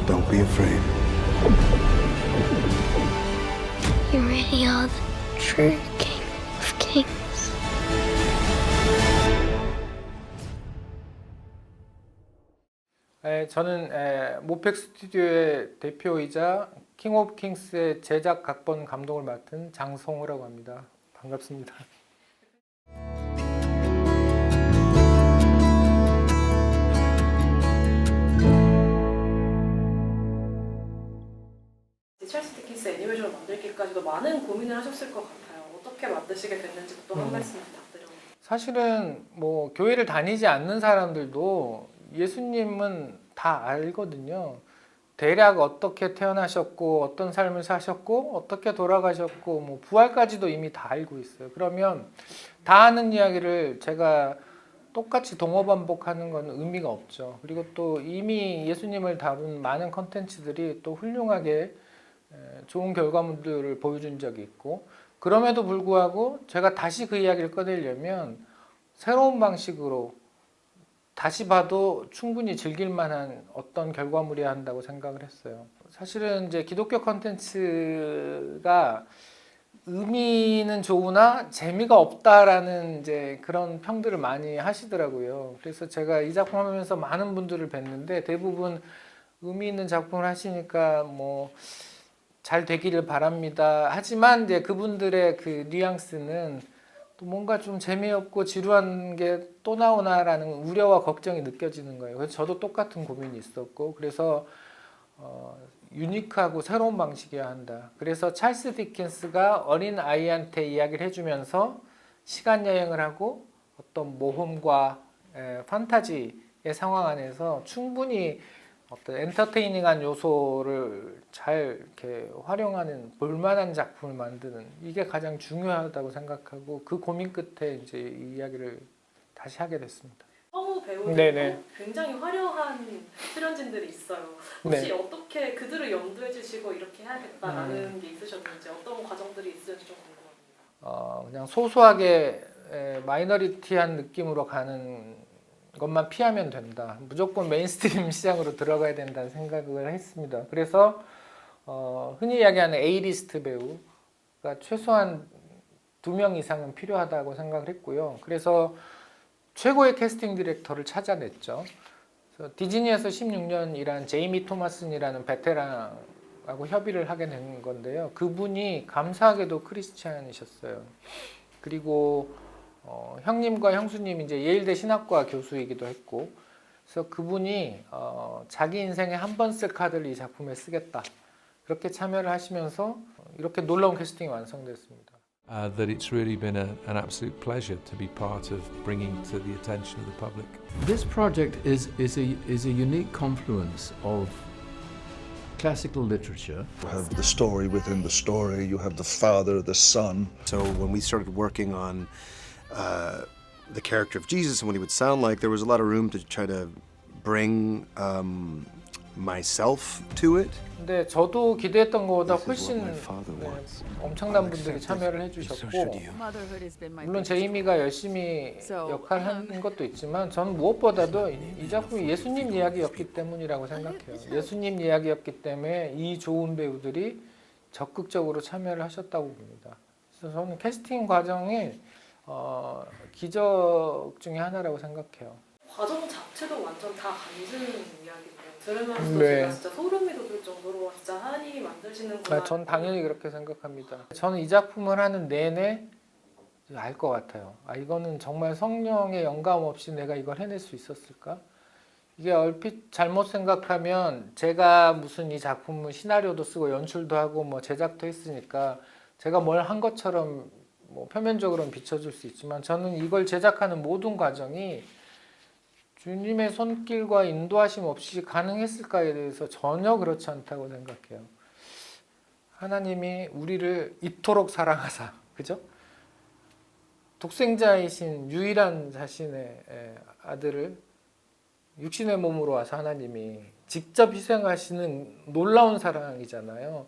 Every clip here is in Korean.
Don't be afraid. You really are the true King of Kings. 저는 모펙 스튜디오의 대표이자 킹 오브 킹스의 제작 각본 감독을 맡은 장성우라고 합니다. 반갑습니다. 찰스 디킨스 애니메이션을 만들기까지도 많은 고민을 하셨을 것 같아요. 어떻게 만드시게 됐는지부터 한 말씀 부탁드려요. 사실은 뭐 교회를 다니지 않는 사람들도 예수님은 다 알거든요. 대략 어떻게 태어나셨고 어떤 삶을 사셨고 어떻게 돌아가셨고 뭐 부활까지도 이미 다 알고 있어요. 그러면 다 아는 이야기를 제가 똑같이 동어반복하는 건 의미가 없죠. 그리고 또 이미 예수님을 다룬 많은 컨텐츠들이 또 훌륭하게 좋은 결과물들을 보여준 적이 있고, 그럼에도 불구하고 제가 다시 그 이야기를 꺼내려면 새로운 방식으로 다시 봐도 충분히 즐길 만한 어떤 결과물이어야 한다고 생각을 했어요. 사실은 이제 기독교 컨텐츠가 의미는 좋으나 재미가 없다라는 이제 그런 평들을 많이 하시더라고요. 그래서 제가 이 작품 하면서 많은 분들을 뵀는데 대부분 의미 있는 작품을 하시니까 뭐 잘 되기를 바랍니다. 하지만 이제 그분들의 그 뉘앙스는 또 뭔가 좀 재미없고 지루한 게 또 나오나라는 우려와 걱정이 느껴지는 거예요. 그래서 저도 똑같은 고민이 있었고, 그래서 유니크하고 새로운 방식이어야 한다. 그래서 찰스 디킨스가 어린 아이한테 이야기를 해주면서 시간 여행을 하고 어떤 모험과 판타지의 상황 안에서 충분히 어떤 엔터테이닝한 요소를 잘 이렇게 활용하는 볼만한 작품을 만드는, 이게 가장 중요하다고 생각하고 그 고민 끝에 이제 이 이야기를 다시 하게 됐습니다. 성우 배우들도 네네. 굉장히 화려한 출연진들이 있어요. 혹시 네. 어떻게 그들을 염두에 주시고 이렇게 해야겠다라는 게 있으셨는지, 어떤 과정들이 있을지 좀 궁금합니다. 그냥 소소하게 마이너리티한 느낌으로 가는 것만 피하면 된다. 무조건 메인스트림 시장으로 들어가야 된다는 생각을 했습니다. 그래서 흔히 이야기하는 A리스트 배우가 최소한 2명 이상은 필요하다고 생각을 했고요. 그래서 최고의 캐스팅 디렉터를 찾아냈죠. 그래서 디즈니에서 16년 일한 제이미 토마슨이라는 베테랑하고 협의를 하게 된 건데요. 그분이 감사하게도 크리스찬이셨어요. 그리고 형님과 형수님이 이제 예일대 신학과 교수이기도 했고, 그래서 그분이 자기 인생에 한 번 쓸 카드를 이 작품에 쓰겠다, 그렇게 참여를 하시면서 이렇게 놀라운 캐스팅이 완성됐습니다. That it's really been an absolute pleasure to be part of bringing to the attention of the public. This project is a unique confluence of classical literature. You have the story within the story. You have the father, the son. So when we started working on the character of Jesus and what he would sound like, there was a lot of room to try to bring myself to it. 근데 저도 기대했던 것보다 This is 훨씬 what my father wants. 엄청난 분들이 참여를 해주셨고, 물론 제이미가 열심히 역할을 한 것도 있지만 전 무엇보다도 이 작품이 예수님 이야기였기 때문이라고 생각해요. 예수님 이야기였기 때문에 이 좋은 배우들이 적극적으로 참여를 하셨다고 봅니다. 그래서 저는 캐스팅 과정이 기적 중에 하나라고 생각해요. 과정 자체도 완전 다 간증 이야기인데요. 들으면서도 네. 제가 진짜 소름이 돋을 정도로 진짜 하나님이 만드시는구나. 전 당연히 그렇게 생각합니다. 저는 이 작품을 하는 내내 알 것 같아요. 이거는 정말 성령의 영감 없이 내가 이걸 해낼 수 있었을까? 이게 얼핏 잘못 생각하면 제가 무슨 이 작품을 시나리오도 쓰고 연출도 하고 뭐 제작도 했으니까 제가 뭘 한 것처럼 뭐 표면적으로는 비춰줄 수 있지만, 저는 이걸 제작하는 모든 과정이 주님의 손길과 인도하심 없이 가능했을까에 대해서 전혀 그렇지 않다고 생각해요. 하나님이 우리를 이토록 사랑하사, 그죠? 독생자이신 유일한 자신의 아들을 육신의 몸으로 와서 하나님이 직접 희생하시는 놀라운 사랑이잖아요.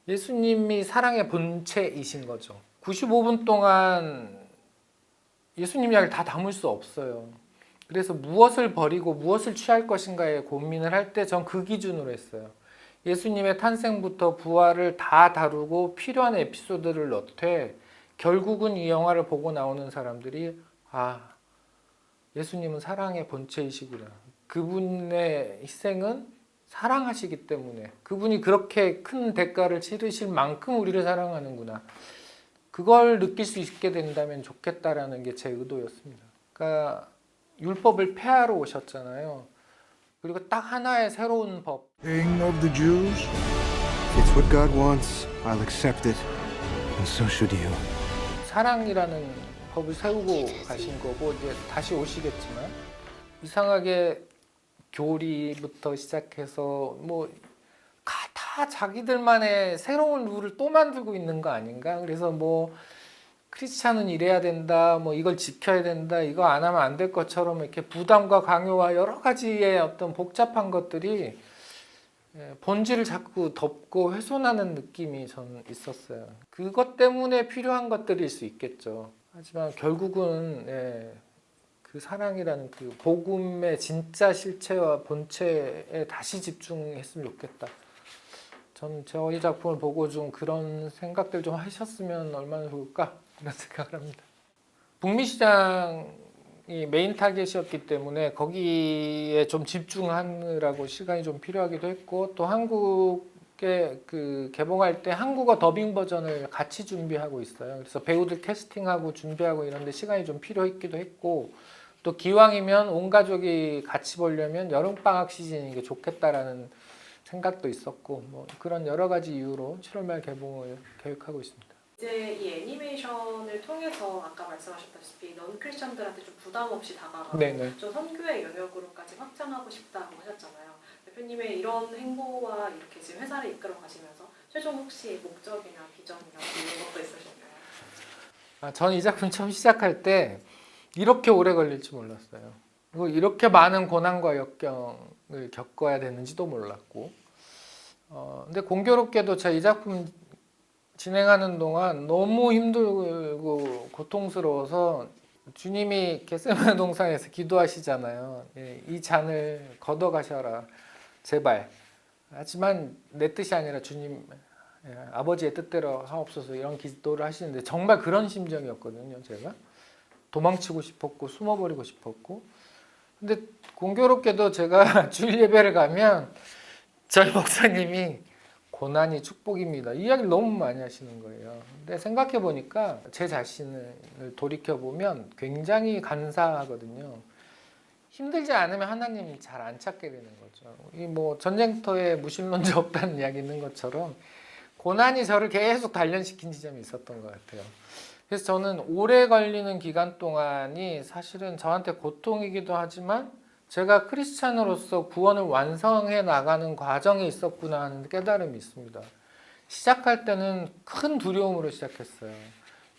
예수님이 사랑의 본체이신 거죠. 95분 동안 예수님 이야기를 다 담을 수 없어요. 그래서 무엇을 버리고 무엇을 취할 것인가에 고민을 할 때 전 그 기준으로 했어요. 예수님의 탄생부터 부활을 다 다루고 필요한 에피소드를 넣되 결국은 이 영화를 보고 나오는 사람들이 예수님은 사랑의 본체이시구나. 그분의 희생은 사랑하시기 때문에 그분이 그렇게 큰 대가를 치르실 만큼 우리를 사랑하는구나. 그걸 느낄 수 있게 된다면 좋겠다라는 게 제 의도였습니다. 그러니까 율법을 폐하러 오셨잖아요. 그리고 딱 하나의 새로운 법. King of the Jews? If it's what God wants, I'll accept it, and so should you. 사랑이라는 법을 세우고 가신 거고 이제 다시 오시겠지만 이상하게 교리부터 시작해서 다 자기들만의 새로운 룰을 또 만들고 있는 거 아닌가? 그래서 크리스찬은 이래야 된다, 이걸 지켜야 된다, 이거 안 하면 안 될 것처럼 이렇게 부담과 강요와 여러 가지의 어떤 복잡한 것들이 본질을 자꾸 덮고 훼손하는 느낌이 저는 있었어요. 그것 때문에 필요한 것들일 수 있겠죠. 하지만 결국은 그 사랑이라는 그 복음의 진짜 실체와 본체에 다시 집중했으면 좋겠다. 저는 저희 작품을 보고 좀 그런 생각들 좀 하셨으면 얼마나 좋을까 이런 생각을 합니다. 북미 시장이 메인 타겟이었기 때문에 거기에 좀 집중하느라고 시간이 좀 필요하기도 했고 또 한국에 그 개봉할 때 한국어 더빙 버전을 같이 준비하고 있어요. 그래서 배우들 캐스팅하고 준비하고 이런데 시간이 좀 필요했기도 했고 또 기왕이면 온 가족이 같이 보려면 여름방학 시즌이 게 좋겠다라는 생각도 있었고 그런 여러 가지 이유로 7월 말 개봉을 계획하고 있습니다. 이제 이 애니메이션을 통해서 아까 말씀하셨다시피 넌 크리스천들한테 좀 부담 없이 다가가고 좀 선교의 영역으로까지 확장하고 싶다고 하셨잖아요. 대표님의 이런 행보와 이렇게 지금 회사를 이끌어 가시면서 최종 혹시 목적이나 비전이나 이런 것도 있으셨나요? 저는 이 작품 처음 시작할 때 이렇게 오래 걸릴 줄 몰랐어요. 그리고 이렇게 많은 고난과 역경을 겪어야 되는지도 몰랐고 근데 공교롭게도 제가 이 작품 진행하는 동안 너무 힘들고 고통스러워서 주님이 겟세마네 동산에서 기도하시잖아요. 이 잔을 걷어가셔라 제발. 하지만 내 뜻이 아니라 주님 아버지의 뜻대로 하옵소서 이런 기도를 하시는데 정말 그런 심정이었거든요. 제가 도망치고 싶었고 숨어버리고 싶었고 근데 공교롭게도 제가 주일 예배를 가면 저희 목사님이 고난이 축복입니다. 이 이야기를 너무 많이 하시는 거예요. 근데 생각해 보니까 제 자신을 돌이켜 보면 굉장히 간사하거든요. 힘들지 않으면 하나님 잘 안 찾게 되는 거죠. 이 전쟁터에 무신론자 없다는 이야기 있는 것처럼 고난이 저를 계속 단련시킨 지점이 있었던 것 같아요. 그래서 저는 오래 걸리는 기간 동안이 사실은 저한테 고통이기도 하지만 제가 크리스찬으로서 구원을 완성해 나가는 과정에 있었구나 하는 깨달음이 있습니다. 시작할 때는 큰 두려움으로 시작했어요.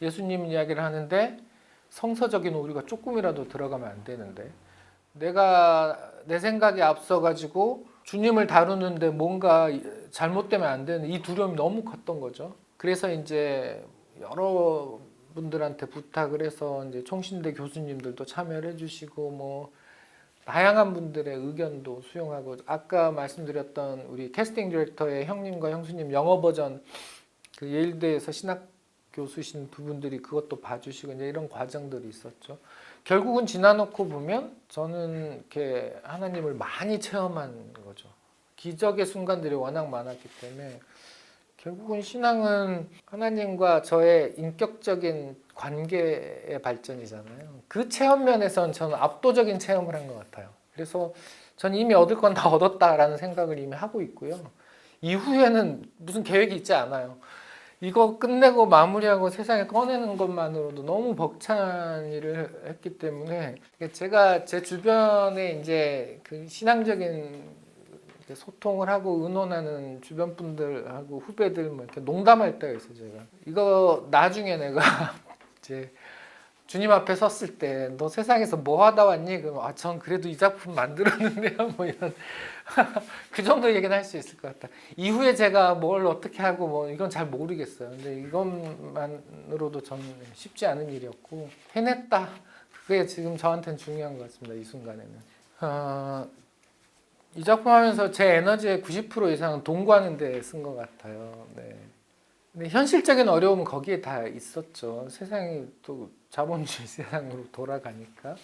예수님 이야기를 하는데 성서적인 오류가 조금이라도 들어가면 안 되는데 내가 내 생각에 앞서가지고 주님을 다루는데 뭔가 잘못되면 안 되는 이 두려움이 너무 컸던 거죠. 그래서 이제 여러 분들한테 부탁을 해서 이제 총신대 교수님들도 참여를 해주시고 다양한 분들의 의견도 수용하고 아까 말씀드렸던 우리 캐스팅 디렉터의 형님과 형수님 영어 버전 그 예일대에서 신학 교수신 두 분들이 그것도 봐주시고 이제 이런 과정들이 있었죠. 결국은 지나놓고 보면 저는 이렇게 하나님을 많이 체험한 거죠. 기적의 순간들이 워낙 많았기 때문에 결국은 신앙은 하나님과 저의 인격적인 관계의 발전이잖아요. 그 체험 면에서는 저는 압도적인 체험을 한 것 같아요. 그래서 전 이미 얻을 건 다 얻었다라는 생각을 이미 하고 있고요. 이후에는 무슨 계획이 있지 않아요. 이거 끝내고 마무리하고 세상에 꺼내는 것만으로도 너무 벅찬 일을 했기 때문에 제가 제 주변에 이제 그 신앙적인 소통을 하고 의논하는 주변 분들하고 후배들 이렇게 농담할 때가 있어요. 제가 이거 나중에 내가 이제 주님 앞에 섰을 때 너 세상에서 뭐 하다 왔니? 그러면 전 그래도 이 작품 만들었는데요. 이런 그 정도 얘기는 할 수 있을 것 같다. 이후에 제가 뭘 어떻게 하고 이건 잘 모르겠어요. 근데 이것만으로도 저는 쉽지 않은 일이었고 해냈다. 그게 지금 저한테는 중요한 것 같습니다. 이 순간에는. 이 작품 하면서 제 에너지의 90% 이상은 동구하는 데 쓴 것 같아요. 네. 근데 현실적인 어려움은 거기에 다 있었죠. 세상이 또 자본주의 세상으로 돌아가니까.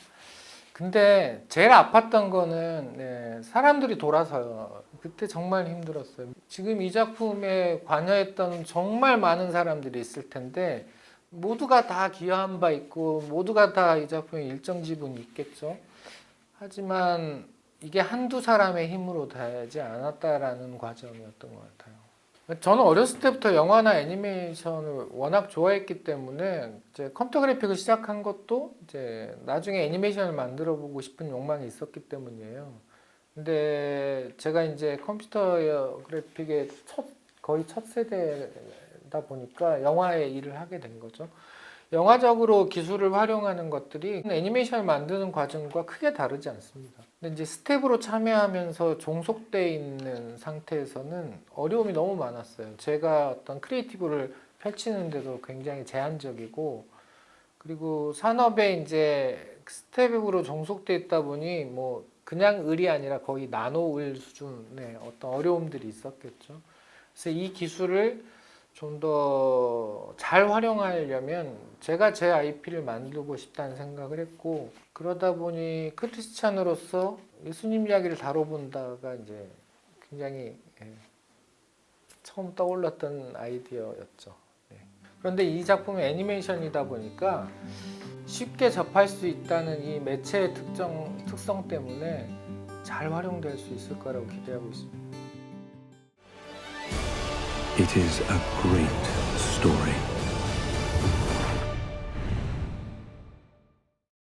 근데 제일 아팠던 거는 사람들이 돌아서요. 그때 정말 힘들었어요. 지금 이 작품에 관여했던 정말 많은 사람들이 있을 텐데 모두가 다 기여한 바 있고 모두가 다 이 작품에 일정 지분이 있겠죠. 하지만 이게 한두 사람의 힘으로 되지 않았다라는 과정이었던 것 같아요. 저는 어렸을 때부터 영화나 애니메이션을 워낙 좋아했기 때문에 이제 컴퓨터 그래픽을 시작한 것도 이제 나중에 애니메이션을 만들어 보고 싶은 욕망이 있었기 때문이에요. 근데 제가 이제 컴퓨터 그래픽의 거의 첫 세대다 보니까 영화에 일을 하게 된 거죠. 영화적으로 기술을 활용하는 것들이 애니메이션을 만드는 과정과 크게 다르지 않습니다. 근데 이제 스텝으로 참여하면서 종속되어 있는 상태에서는 어려움이 너무 많았어요. 제가 어떤 크리에이티브를 펼치는데도 굉장히 제한적이고, 그리고 산업에 이제 스텝으로 종속되어 있다 보니 뭐 그냥 을이 아니라 거의 나노을 수준의 어떤 어려움들이 있었겠죠. 그래서 이 기술을 좀 더 잘 활용하려면 제가 제 IP를 만들고 싶다는 생각을 했고, 그러다 보니 크리스찬으로서 예수님 이야기를 다뤄본다가 이제 굉장히 처음 떠올랐던 아이디어였죠. 그런데 이 작품이 애니메이션이다 보니까 쉽게 접할 수 있다는 이 매체의 특성 때문에 잘 활용될 수 있을 거라고 기대하고 있습니다. It is a great story.